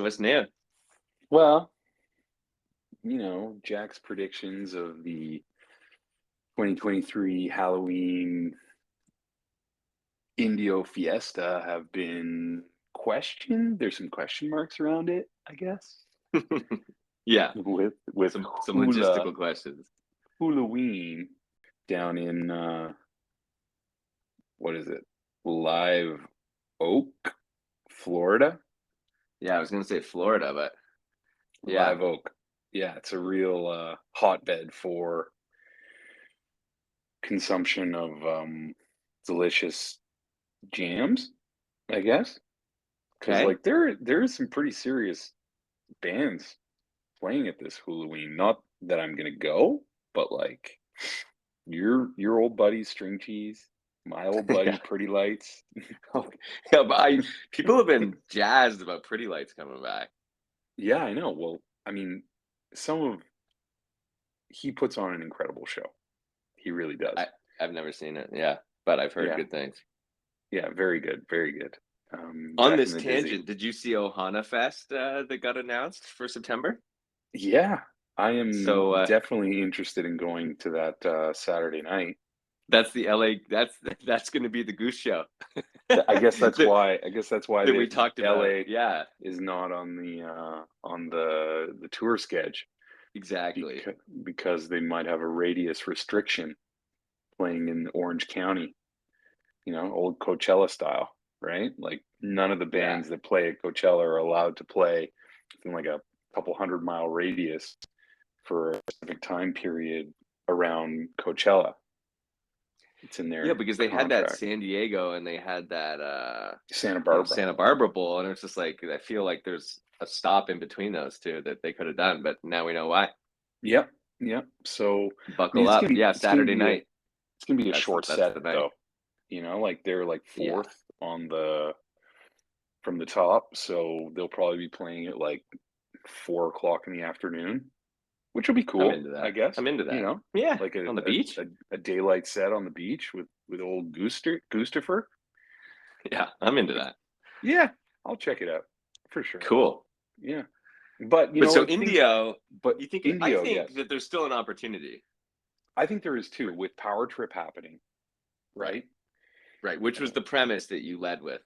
So what's new? Well, Jack's predictions of the 2023 Halloween Indio Fiesta have been questioned. There's some question marks around it, I guess. Yeah, With some logistical questions. Halloween down in what is it? Live Oak, Florida. Yeah, I was gonna say Florida, but yeah, Live Oak. Yeah, it's a real hotbed for consumption of delicious jams, I guess. Because okay. like there is some pretty serious bands playing at this Halloween. Not that I'm gonna go, but like your old buddy String Cheese, my old buddy Yeah. Pretty Lights. Yeah, but people have been jazzed about Pretty Lights coming back. Yeah, I know. Well, I mean, some of he puts on an incredible show. He really does. I I've never seen it, yeah, but I've heard Yeah, good things. yeah, very good, very good. On Jack this and the Dizzy. tangent, did you see Ohana Fest that got announced for September? Yeah, I am So definitely interested in going to that Saturday night. that's the LA. That's going to be the Goose Show I guess that's that why. I guess that's why that the we talked about. LA Yeah, is not on the tour sketch exactly. because they might have a radius restriction playing in Orange County. Old Coachella style, right? Like none of the Yeah. bands that play at Coachella are allowed to play in like a couple 100-mile radius for a specific time period around Coachella. It's in Yeah, their because they had that contract. San Diego and they had that Santa Barbara. Santa Barbara Bowl, and it's just like I feel like there's a stop in between those two that they could have done, but now we know why. Yep, yep. So, I mean, Buckle up. Yeah, it's gonna Saturday be a night. it's gonna be a short That's set the night. though. Like they're like Yeah. fourth on the from the top, so they'll probably be playing at like 4 o'clock in the afternoon, which will be I'm cool, into I that. guess. I'm into that. Yeah, Like on the beach. a daylight set on the beach with old Goostifer. Yeah, I'm into that. Yeah, I'll check it out for sure. Cool. Yeah, but But so things. Indio, But you think I Indio, think yes, that there's still an opportunity. I think there is too with Power Trip happening, Right. right? Right, which was Uh, the premise that you led with.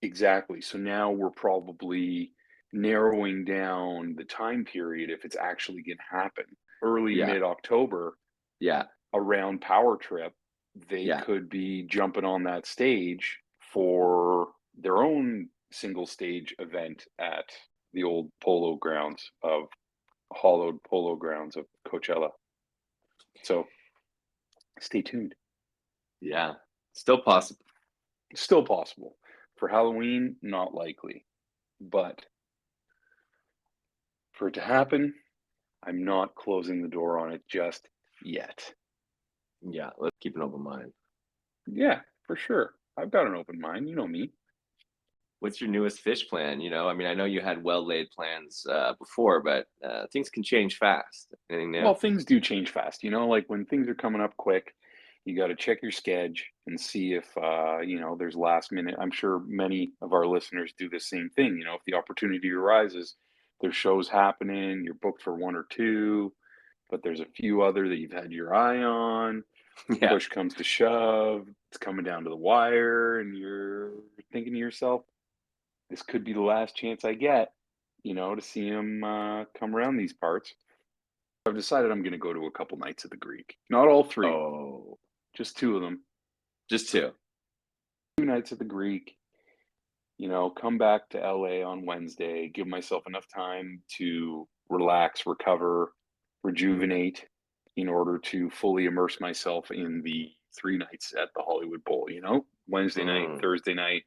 exactly. So now we're probably narrowing down the time period if it's actually going to happen. Early Yeah. mid October Yeah. around Power Trip, they Yeah. could be jumping on that stage for their own single stage event at the old polo grounds of hollowed polo grounds of Coachella. So stay tuned. Yeah. Still possible. Still possible. For Halloween, not likely. But for it to happen, I'm not closing the door on it just yet. Yeah, let's keep an open mind. Yeah, for sure. I've got an open mind. You know me. What's your newest fish plan? I mean, I know you had well laid plans before, but things can change fast. Anything new? Well, things do change fast. Like when things are coming up quick, you got to check your schedule and see if, there's last minute. I'm sure many of our listeners do the same thing. If the opportunity arises, there's shows happening, you're booked for one or two, but there's a few other that you've had your eye on. Yeah. Push comes to shove, it's coming down to the wire, and you're thinking to yourself, this could be the last chance I get, to see him come around these parts. I've decided I'm going to go to a couple nights at the Greek. Not all three, Oh, just two of them. just two. 2 nights at the Greek, come back to LA on Wednesday, give myself enough time to relax, recover, rejuvenate in order to fully immerse myself in the 3 nights at the Hollywood Bowl, Wednesday night, Mm. Thursday night,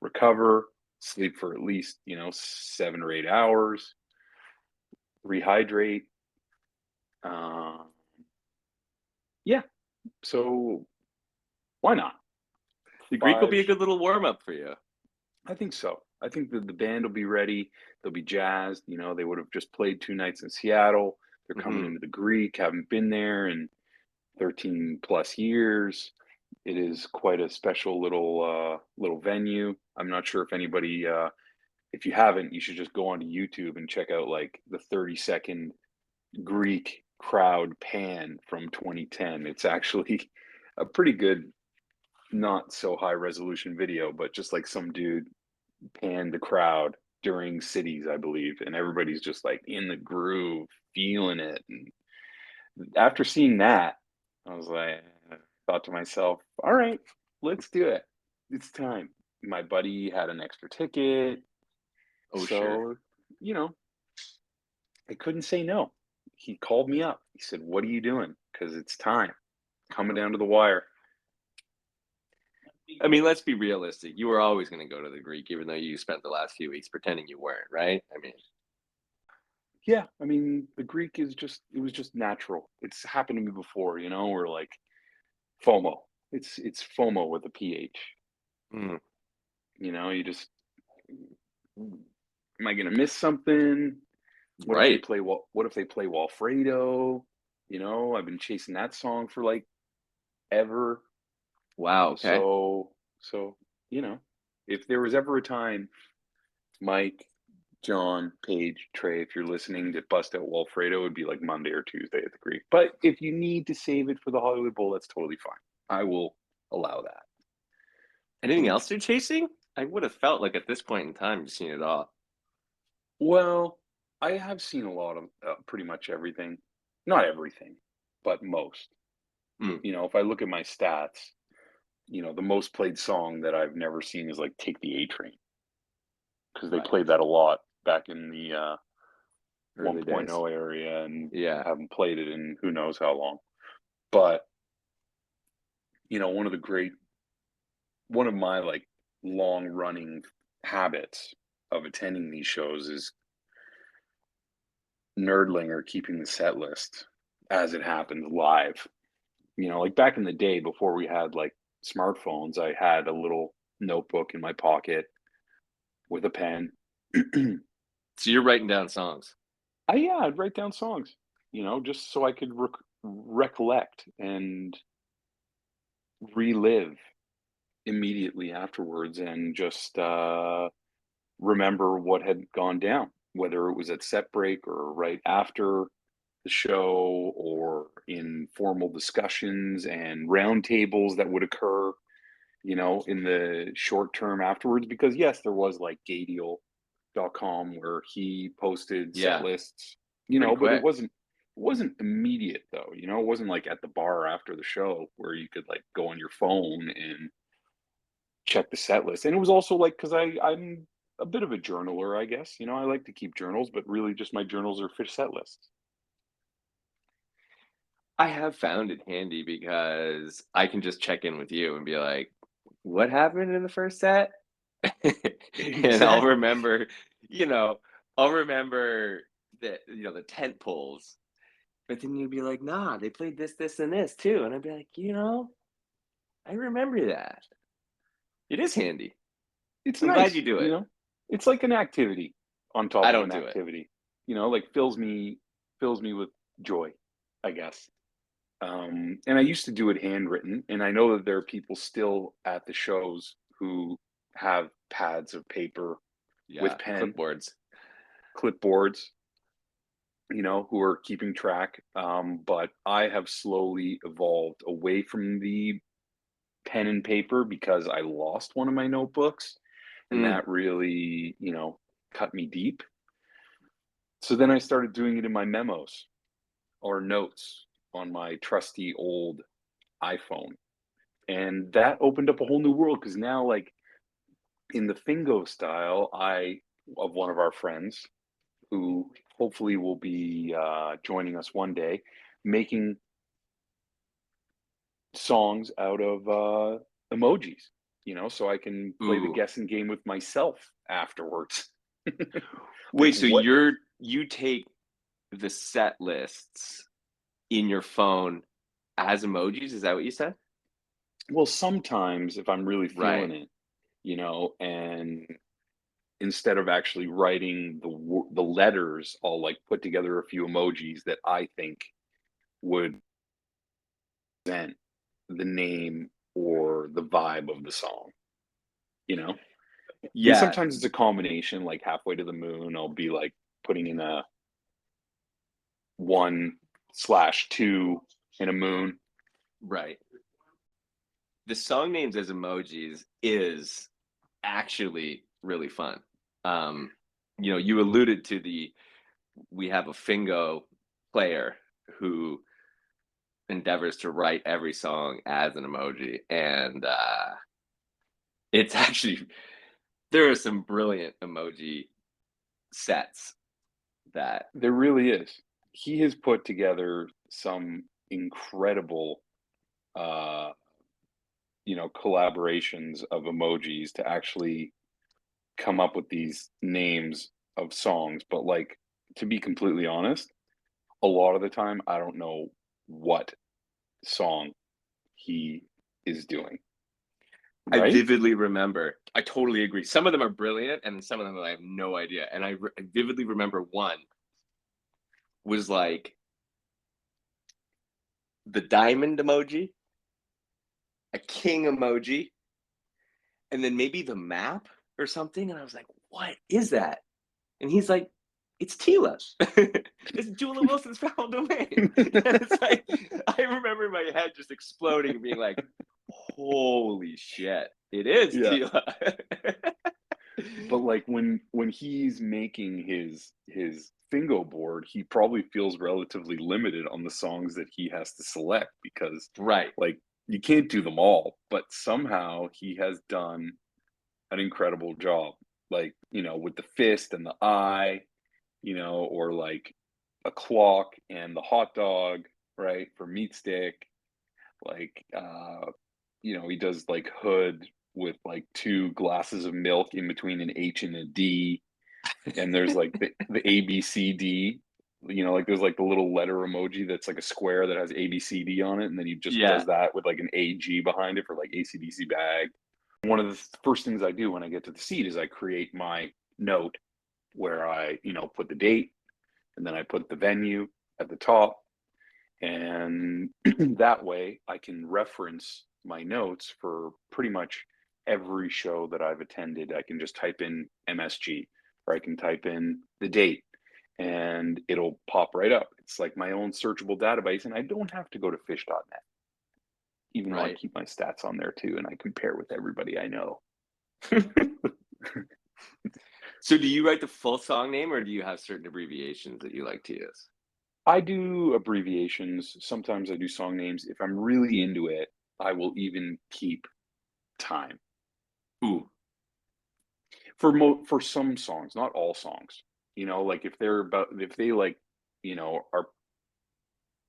recover, sleep for at least, 7 or 8 hours, rehydrate. Uh, yeah. So why not? The Greek will Five. be a good little warm up for you. I think so. I think that the band will be ready. They'll be jazzed. They would have just played 2 nights in Seattle. They're coming Hmm. into the Greek, haven't been there in 13 plus years. It is quite a special little venue. I'm not sure if anybody if you haven't, you should just go onto YouTube and check out like the 30-second Greek crowd pan from 2010. It's actually a pretty good, not so high resolution video, but just like some dude panned the crowd during cities, I believe, and everybody's just like in the groove, feeling it. And after seeing that, I was like, I thought to myself, all right, let's do it. It's time. My buddy had an extra ticket. Oh, sure. So, you know, I couldn't say no. He called me up. He said, "What are you doing? Because it's time. Coming down to the wire." I mean, let's be realistic. You were always going to go to the Greek, even though you spent the last few weeks pretending you weren't, right? I mean, Yeah, I mean, the Greek is just it was just natural. It's happened to me before, or like FOMO. It's FOMO with a PH. mm, You just am I gonna miss something? What if they right. play what if they play Walfredo? I've been chasing that song for like ever. Wow. Okay. So, you know, if there was ever a time, Mike, John, Paige, Trey, if you're listening, to bust out Walfredo, it would be like Monday or Tuesday at the Greek. But if you need to save it for the Hollywood Bowl, that's totally fine. I will allow that. Anything Mm. else you're chasing? I would have felt like at this point in time, you've seen it all. Well, I have seen a lot of pretty much everything. Not everything, but most. Mm, If I look at my stats, the most played song that I've never seen is like Take the A Train because they right. played that a lot back in the Early days. 1.0 area and Yeah. haven't played it in who knows how long. But, one of my like long running habits of attending these shows is nerdling or keeping the set list as it happens live. Like back in the day before we had like smartphones, I had a little notebook in my pocket with a pen. So you're writing down songs. Yeah, I'd write down songs, just so I could recollect and relive immediately afterwards and just remember what had gone down, whether it was at set break or right after the show or in formal discussions and roundtables that would occur, in the short term afterwards. Because yes, there was like Gadiel.com where he posted set Yeah. lists, Pretty but it quick. wasn't immediate though, it wasn't like at the bar after the show where you could like go on your phone and check the set list. And it was also like because I'm a bit of a journaler, I guess. I like to keep journals, but really just my journals are fish set lists. I have found it handy because I can just check in with you and be like, what happened in the first set? And I'll Exactly. remember, you know, I'll remember the tent poles. But then you'd be like, nah, they played this, this, and this too. And I'd be like, I remember that. It is handy. It's I'm glad nice, you do it. It's like an activity on top I of don't an do it. activity. Like fills me with joy, I guess. And I used to do it handwritten, and I know that there are people still at the shows who have pads of paper with Yeah, pen, clipboards. clipboards, who are keeping track. But I have slowly evolved away from the pen and paper because I lost one of my notebooks, and Mm, that really, cut me deep. So then I started doing it in my memos or notes on my trusty old iPhone. And that opened up a whole new world because now, like in the Fingo style, of one of our friends who hopefully will be joining us one day, making songs out of emojis, so I can play the ooh. guessing game with myself afterwards. Like, Wait, so what? you take the set lists in your phone as emojis? Is that what you said? Well, sometimes if I'm really Right. feeling it, and instead of actually writing the letters, I'll like put together a few emojis that I think would present the name or the vibe of the song, you know? And Yeah, sometimes it's a combination, like halfway to the moon, I'll be like putting in a 1/2 in a moon. right. The song names as emojis is actually really fun. Um, you alluded to we have a Fingo player who endeavors to write every song as an emoji, and it's actually there are some brilliant emoji sets that There really is. He has put together some incredible, uh, collaborations of emojis to actually come up with these names of songs. But like, to be completely honest, a lot of the time, I don't know what song he is doing, I right? vividly remember. I totally agree. Some of them are brilliant, and some of them I have no idea. And I vividly remember one was like the diamond emoji, a king emoji, and then maybe the map or something. And I was like, "What is that?" And he's like, "It's Tila. It's Julia Wilson's foul domain." And it's like I remember my head just exploding and being like, "Holy shit! It is Yeah. Tila." But like when he's making his Fingo board, he probably feels relatively limited on the songs that he has to select because Right. like you can't do them all, but somehow he has done an incredible job. Like, with the fist and the eye, or like a clock and the hot dog, right? For meat stick. Like he does like hood with like two glasses of milk in between an H and a D, and there's like the ABCD. Like there's like the little letter emoji that's like a square that has ABCD on it, and then he just Yeah. does that with like an AG behind it for like ACDC bag. One of the first things I do when I get to the seat is I create my note where I, put the date and then I put the venue at the top, and that way I can reference my notes for pretty much every show that I've attended. I can just type in MSG or I can type in the date and it'll pop right up. It's like my own searchable database, and I don't have to go to fish.net, even though I Right. keep my stats on there too and I compare with everybody I know. So do you write the full song name or do you have certain abbreviations that you like to use? I do abbreviations. Sometimes I do song names. If I'm really into it, I will even keep time Ooh, for some songs, not all songs. Like if they like, are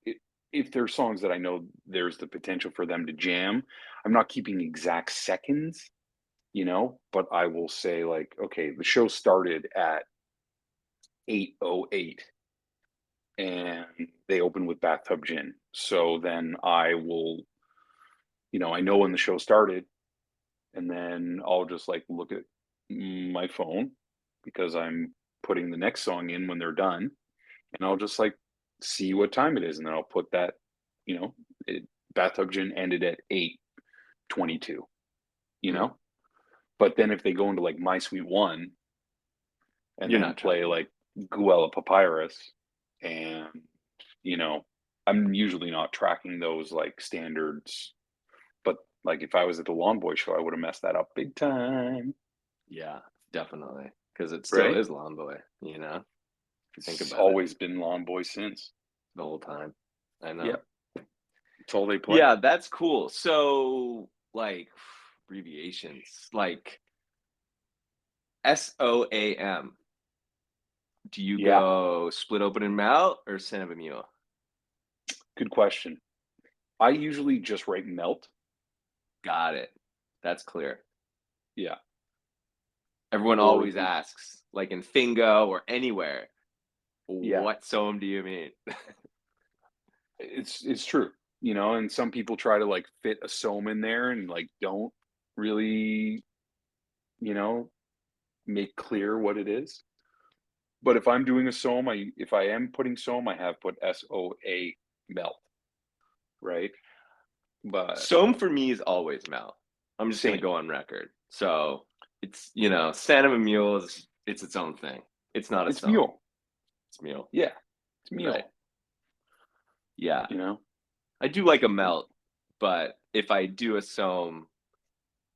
I- if they're songs that I know there's the potential for them to jam, I'm not keeping exact seconds, but I will say like, okay, the show started at 8:08 and they open with Bathtub Gin. So then I will, I know when the show started, and then I'll just like look at my phone because I'm putting the next song in when they're done, and I'll just like see what time it is, and then I'll put that, you know, it, Bathtub Gin ended at 8:22, you mm, know. But then if they go into like My Sweet One and you're then not play tracking like that. Guella Papyrus, and you know, I'm usually not tracking those like standards. But like if I was at the Lawn Boy show, I would have messed that up big time, Yeah, definitely. Because it still right? is Lawn Boy, if you think It's about it always been Lawn Boy since. the whole time. I Yeah, know. it's all they play. Yeah, that's cool. So, like, abbreviations, like SOAM. Do you Yeah, go split open and melt or cinnamon mule? good question. I usually just write melt. Got it. That's clear. Yeah, Everyone or always asks, like in Fingo or anywhere, yeah, what soam do you mean? it's true. And some people try to like fit a soam in there and like don't really, you know, make clear what it is. But if I'm doing a soam, if I am putting soam, I have put SOA melt, right? But Soam for me is always melt. I'm just gonna same. go on record. So It's, Santa of a Mule is it's its own thing. It's not a It's song. mule. It's Mule. Yeah, it's Right. mule. Yeah. You know, I do like a melt, but if I do a soam,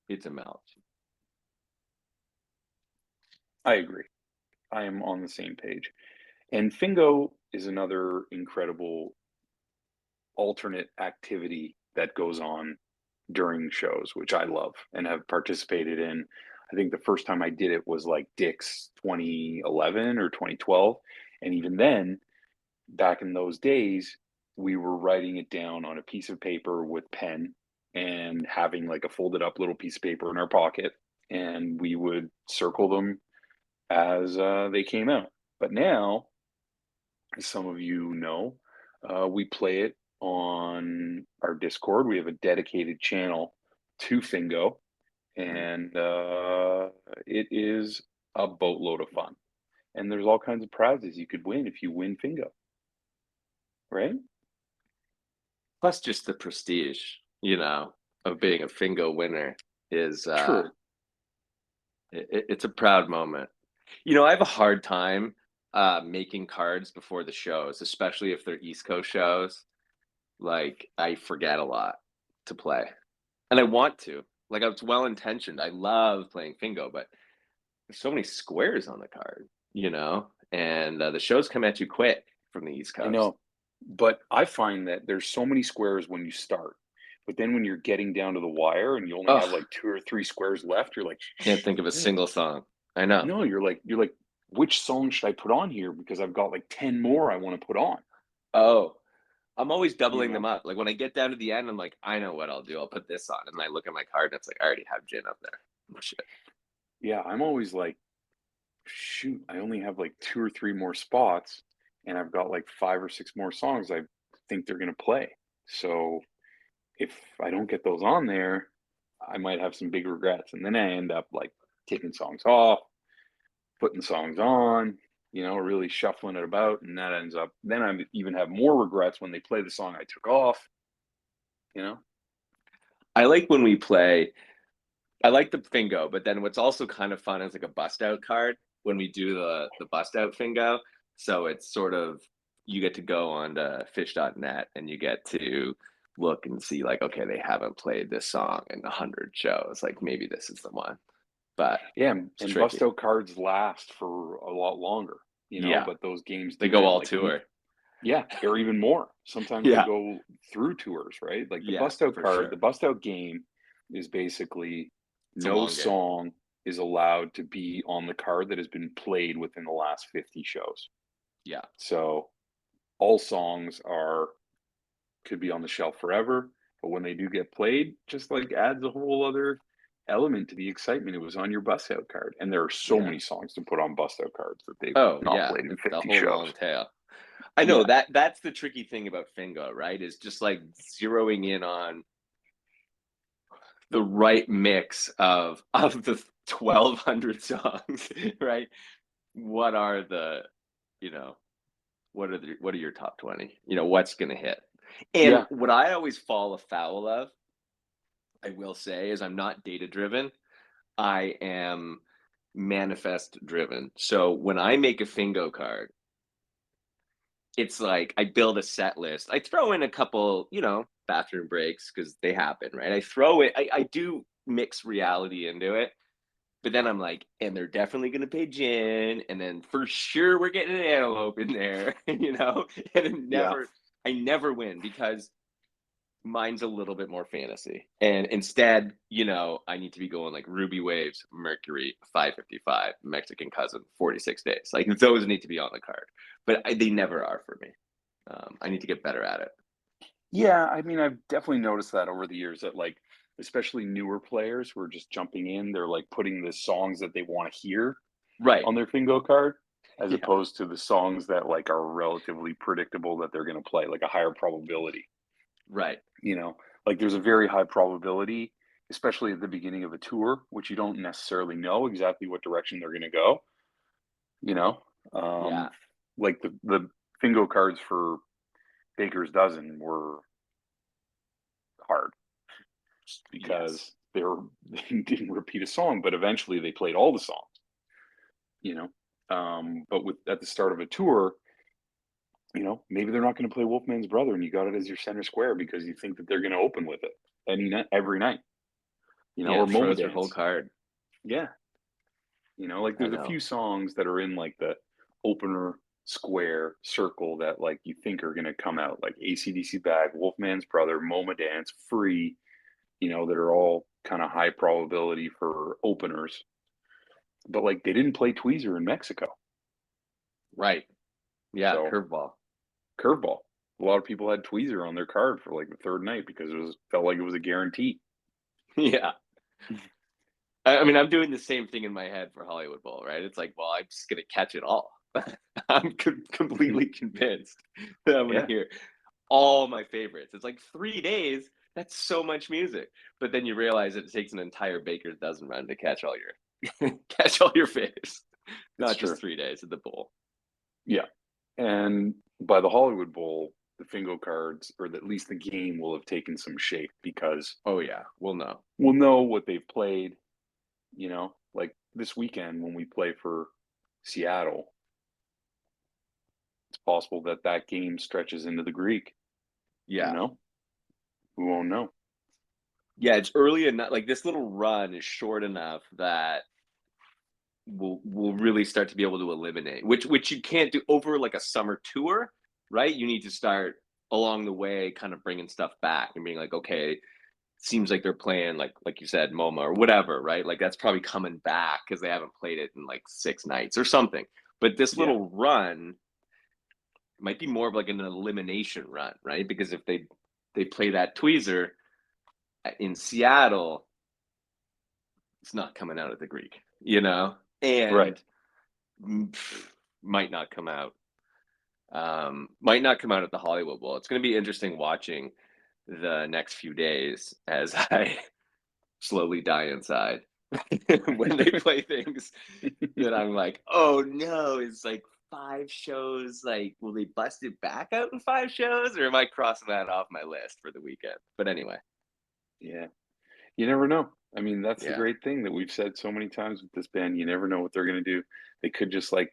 it's a melt. I agree. I am on the same page. And Fingo is another incredible alternate activity that goes on during shows, which I love and have participated in. I think the first time I did it was like Dick's 2011 or 2012. And even then, back in those days, we were writing it down on a piece of paper with pen and having like a folded up little piece of paper in our pocket. And we would circle them as they came out. But now, as some of you know, we play it on our Discord. We have a dedicated channel to Fingo, Mhm. and it is a boatload of fun. And there's all kinds of prizes you could win if you win Fingo, right? Plus, just the prestige, of being a Fingo winner is True. it's a proud moment. I have a hard time making cards before the shows, especially if they're East Coast shows. Like I forget a lot to play, and I want to. Like it's well intentioned. I love playing Fingo, but there's so many squares on the card, and the shows come at you quick from the East I Coast. know, but I find that there's so many squares when you start, but then when you're getting down to the wire and you only have Oh, like 2 or 3 squares left, you're like, can't think of a "Shit." single song. I know. No, you're like, "Which song should I put on here? Because I've got like 10 more I wanna put on," Oh, I'm always you doubling them know? up. Like when I get down to the end, I'm like, I know what I'll do. I'll put this on, and I look at my card, and it's like I already have gin up there. Oh, shit. Yeah, I'm always like, "Shoot, I only have like 2 or 3 more spots, and I've got like 5 or 6 more songs I think they're gonna play." So, if I don't get those on there, I might have some big regrets, and then I end up, like, taking songs off, putting songs on, really shuffling it about, and that ends up then I even have more regrets when they play the song I took off, you know? I like when we play. I like the Fingo, but then what's also kind of fun is like a bust out card when we do the bust out Fingo. So it's sort of you get to go on to fish.net and you get to look and see like, okay, they haven't played this song in 100 shows. Like maybe this is the one, but Yeah, it's and bust tricky. out cards last for a lot longer, Yeah, but those games they do go end, all like, tour. yeah, or even more. Sometimes they Yeah, go through tours, right? Like, yeah, for the sure. bust out game is basically It's a no long game. song is allowed to be on the card that has been played within the last 50 shows. Yeah, So, all songs are could be on the shelf forever, but when they do get played, just like adds a whole other element to the excitement. It was on your bust out card, and there are so yeah. many songs to put on bust out cards that they've Oh not yeah, played in the 50 whole shows. long tail. I know Yeah, that's the tricky thing about Fingo, right? Is just like zeroing in on the right mix of the 1,200 songs, right? What are the, you know, what are your top 20? What's gonna hit? And yeah, what I always fall afoul of, I will say, is I'm not data driven. I am manifest driven. So when I make a Fingo card, it's like I build a set list. I throw in a couple, bathroom breaks because they happen, right? I throw it, I do mix reality into it, but then I'm like, and they're definitely gonna pay gin, and then for sure we're getting an antelope in there, and yeah, I never win because mine's a little bit more fantasy. And instead, I need to be going like Ruby Waves, Mercury, 555, Mexican Cousin, 46 days. Like those need to be on the card, but they never are for me. I need to get better at it. yeah. I mean, I've definitely noticed that over the years that, like, especially newer players who are just jumping in, they're like putting the songs that they want to hear Right. on their Fingo card, as Yeah. opposed to the songs that like are relatively predictable that they're going to play, like a higher probability. Right. You know, like there's a very high probability, especially at the beginning of a tour, which you don't necessarily know exactly what direction they're going to go. You know, um, Yeah. like the Fingo cards for Baker's Dozen were hard because Yes. they were they didn't repeat a song, but eventually they played all the songs, you know. But with at the start of a tour, maybe they're not going to play Wolfman's Brother, and you got it as your center square because you think that they're going to open with it any night, every night, Yeah, or it MoMA throws your whole Dance. card. Yeah, like I there's a know. few songs that are in like the opener square circle that like you think are going to come out, like ACDC Bag, Wolfman's Brother, MoMA Dance, Free, that are all kind of high probability for openers. But like they didn't play Tweezer in Mexico. Right. Yeah, So curveball. curveball. A lot of people had Tweezer on their card for like the third night because it was felt like it was a guarantee. Yeah. I mean, I'm doing the same thing in my head for Hollywood Bowl, right? It's like, well, I'm just gonna catch it all. I'm completely convinced that I'm gonna Yeah, hear all my favorites. It's like 3 days. That's so much music. But then you realize it takes an entire baker's dozen run to catch all your catch all your faves, it's not true. just 3 days at the bowl. Yeah. And by the Hollywood Bowl, the Fingo cards, or at least the game, will have taken some shape because Oh yeah, we'll know. we'll know what they've played. Like this weekend when we play for Seattle, it's possible that that game stretches into the Greek. You Yeah. know, we won't know. Yeah, it's early enough. Like this little run is short enough that we'll really start to be able to eliminate, which you can't do over like a summer tour, right? You need to start along the way, kind of bringing stuff back and being like, okay, seems like they're playing like you said, MoMA or whatever, right? Like that's probably coming back because they haven't played it in like 6 nights or something. But this Yeah, little run might be more of like an elimination run, right? Because if they play that tweezer in Seattle, it's not coming out at the Greek, right. and might not come out. Might not come out at the Hollywood Bowl. It's going to be interesting watching the next few days as I slowly die inside when they play things that I'm like, oh no, it's like 5 shows. Like, will they bust it back out in 5 shows, or am I crossing that off my list for the weekend? But anyway, Yeah, you never know. I mean, that's the yeah, great thing that we've said so many times with this band. You never know what they're going to do. They could just like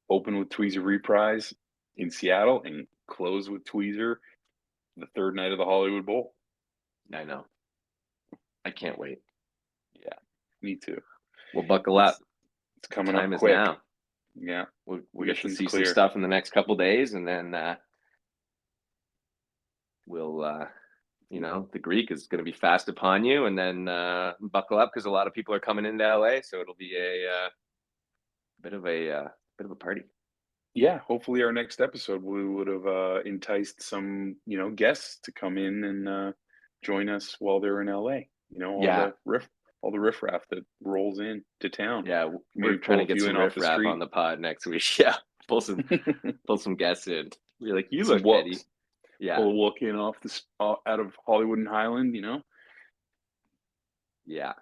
open with Tweezer Reprise in Seattle and close with Tweezer the third night of the Hollywood Bowl. I know. I can't wait. Yeah, me too. We'll buckle It's up. it's coming up Time is quick. now. Yeah, We'll get to mission's see some clear. stuff in the next couple days, and then we'll the Greek is going to be fast upon you, and then buckle up because a lot of people are coming into LA, so it'll be a bit of a bit of a party. Yeah, hopefully our next episode we would have enticed some, guests to come in and join us while they're in LA. Yeah, All the riffraff that rolls in to town. yeah, we're Maybe trying pull to a get few some in off the riffraff on street. the pod next week. Yeah, pull some guests in. You're like, you Some look heady. wooks. Yeah, Pull a wook in off out of Hollywood and Highland. yeah,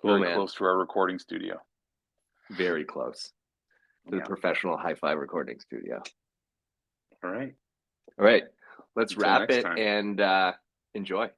cool, Very man. close to our recording studio. Very close to the Yeah. professional hi-fi recording studio. All right. All right, let's Until wrap next it time. and enjoy.